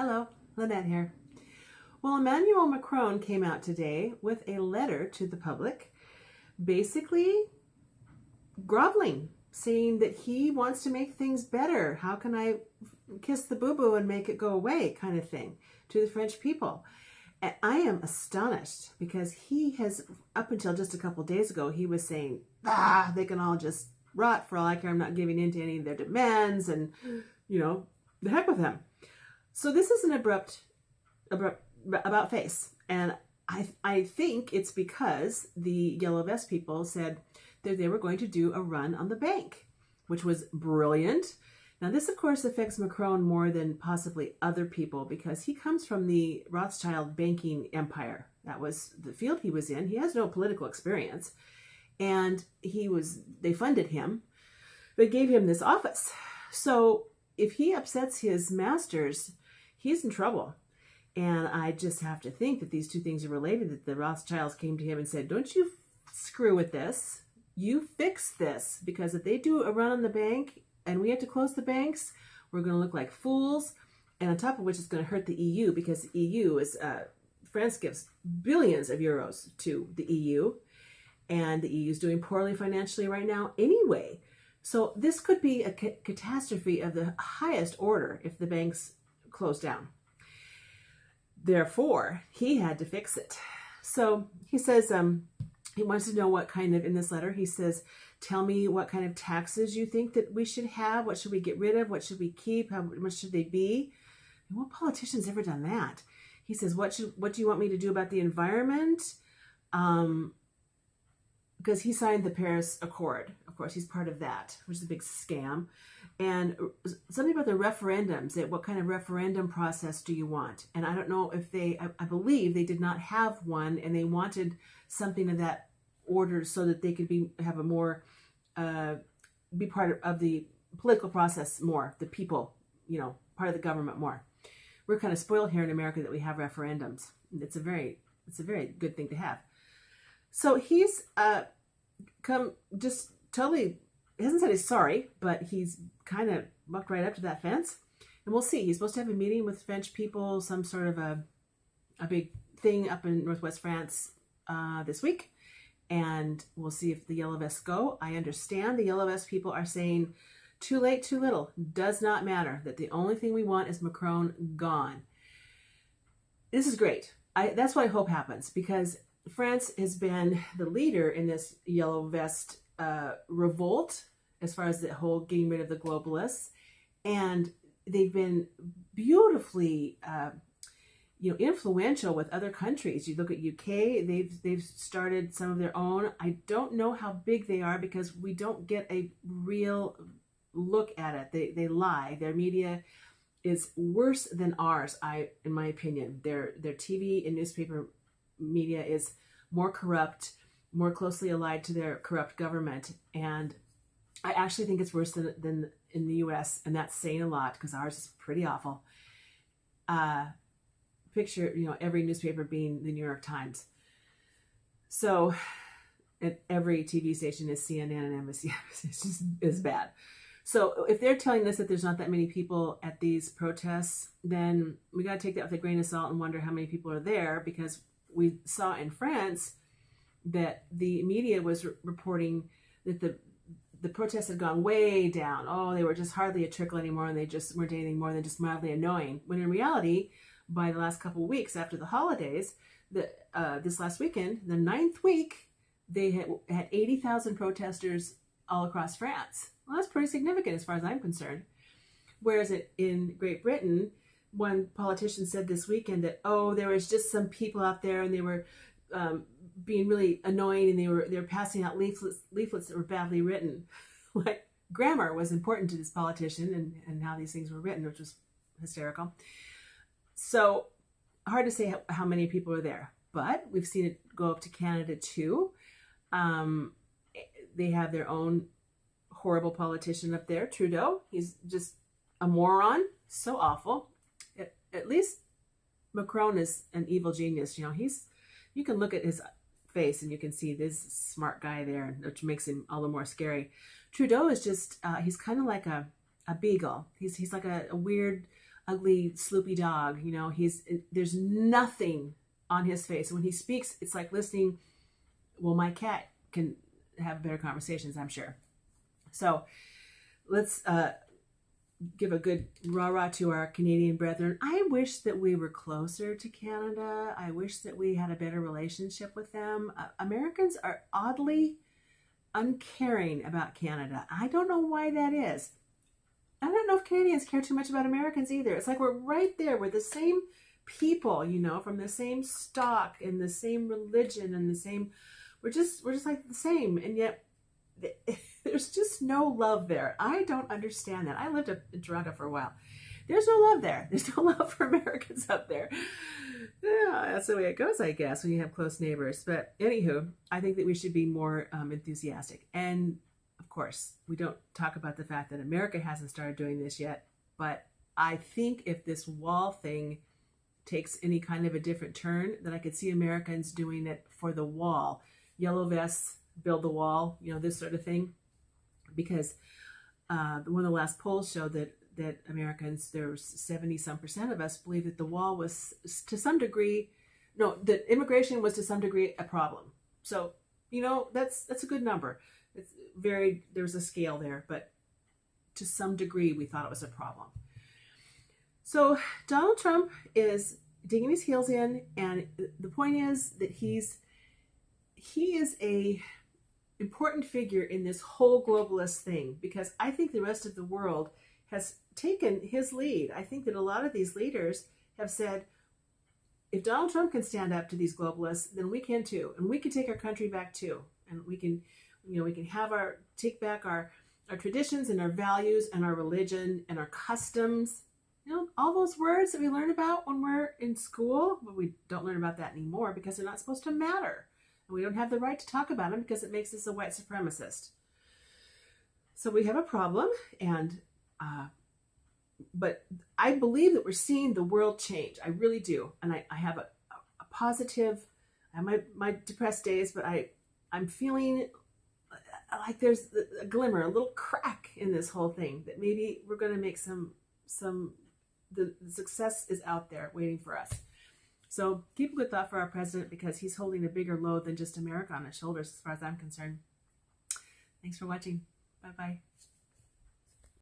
Hello, Lynette here. Well, Emmanuel Macron came out today with a letter to the public, basically groveling, saying that he wants to make things better. How can I kiss the boo-boo and make it go away, kind of thing, to the French people. And I am astonished because he has, up until just a couple days ago, he was saying, they can all just rot for all I care. I'm not giving in to any of their demands, and, the heck with them. So this is an abrupt about face, and I think it's because the Yellow Vest people said that they were going to do a run on the bank, which was brilliant. Now this, of course, affects Macron more than possibly other people because he comes from the Rothschild banking empire. That was the field he was in. He has no political experience, and they funded him. They gave him this office. So if he upsets his masters, he's in trouble. And I just have to think that these two things are related, that the Rothschilds came to him and said, don't you screw with this. You fix this, because if they do a run on the bank and we have to close the banks, we're going to look like fools. And on top of which, it's going to hurt the EU, because the EU is, France gives billions of euros to the EU, and the EU is doing poorly financially right now anyway. So this could be a catastrophe of the highest order if the banks close down. Therefore, he had to fix it. So he says he wants to know what kind of, in this letter, he says, tell me what kind of taxes you think that we should have. What should we get rid of? What should we keep? How much should they be? And what politician's ever done that? He says, what do you want me to do about the environment? Because he signed the Paris Accord. Of course, he's part of that, which is a big scam. And something about the referendums, what kind of referendum process do you want? And I don't know if I believe they did not have one, and they wanted something of that order so that they could have a more, be part of the political process more, the people, part of the government more. We're kind of spoiled here in America that we have referendums. It's a very good thing to have. So he's come just totally, he hasn't said he's sorry, but he's kind of walked right up to that fence. And we'll see. He's supposed to have a meeting with French people, some sort of a big thing up in Northwest France this week. And we'll see if the Yellow Vests go. I understand the Yellow Vest people are saying too late, too little. Does not matter. That the only thing we want is Macron gone. This is great. That's what I hope happens, because France has been the leader in this Yellow Vest revolt as far as the whole getting rid of the globalists, and they've been beautifully influential with other countries. You look at UK, they've started some of their own. I don't know how big they are because we don't get a real look at it. They lie. Their media is worse than ours, in my opinion. Their TV and newspaper media is more corrupt, more closely allied to their corrupt government, and I actually think it's worse than in the US, and that's saying a lot because ours is pretty awful. Picture, every newspaper being the New York Times. So, and every TV station is CNN and NBC. It's just as bad. So if they're telling us that there's not that many people at these protests, then we got to take that with a grain of salt and wonder how many people are there, because we saw in France that the media was reporting that the protests had gone way down. Oh, they were just hardly a trickle anymore, and they just weren't anything more than just mildly annoying. When in reality, by the last couple of weeks after the holidays, this last weekend, the 9th week, they had 80,000 protesters all across France. Well, that's pretty significant as far as I'm concerned. Whereas in Great Britain, one politician said this weekend that, there was just some people out there, and they were being really annoying, and they were passing out leaflets that were badly written. Like, grammar was important to this politician and how these things were written, which was hysterical. So hard to say how many people are there, but we've seen it go up to Canada too. They have their own horrible politician up there, Trudeau. He's just a moron, so awful. At least Macron is an evil genius. You can look at his face and you can see this smart guy there, which makes him all the more scary. Trudeau is just, he's kind of like a beagle. He's like a weird ugly, sloopy dog. You know, there's nothing on his face. When he speaks, it's like listening. Well, my cat can have better conversations, I'm sure. So let's give a good rah-rah to our Canadian brethren. I wish that we were closer to Canada. I wish that we had a better relationship with them. Americans are oddly uncaring about Canada. I don't know why that is. I don't know if Canadians care too much about Americans either. It's like we're right there. We're the same people, you know, from the same stock and the same religion and the same. We're just like the same, and yet there's just no love there. I don't understand that. I lived up in Toronto for a while. There's no love there. There's no love for Americans up there. Yeah, that's the way it goes, I guess, when you have close neighbors. But anywho, I think that we should be more enthusiastic. And of course, we don't talk about the fact that America hasn't started doing this yet. But I think if this wall thing takes any kind of a different turn, then I could see Americans doing it for the wall. Yellow vests, build the wall, you know, this sort of thing. Because one of the last polls showed that Americans, there's 70-some% of us believe that the wall was to some degree, no, that immigration was to some degree a problem. So, you know, that's a good number. It's there's a scale there, but to some degree we thought it was a problem. So Donald Trump is digging his heels in, and the point is that he is a important figure in this whole globalist thing, because I think the rest of the world has taken his lead. I think that a lot of these leaders have said, if Donald Trump can stand up to these globalists, then we can too, and we can take our country back too, and we can, you know, we can take back our traditions and our values and our religion and our customs. You know, all those words that we learn about when we're in school, but we don't learn about that anymore because they're not supposed to matter. And we don't have the right to talk about them because it makes us a white supremacist. So we have a problem, and but I believe that we're seeing the world change. I really do. And I have a positive, I have my depressed days, but I'm feeling like there's a glimmer, a little crack in this whole thing, that maybe we're going to make the success is out there waiting for us. So keep a good thought for our president, because he's holding a bigger load than just America on his shoulders as far as I'm concerned. Thanks for watching. Bye-bye.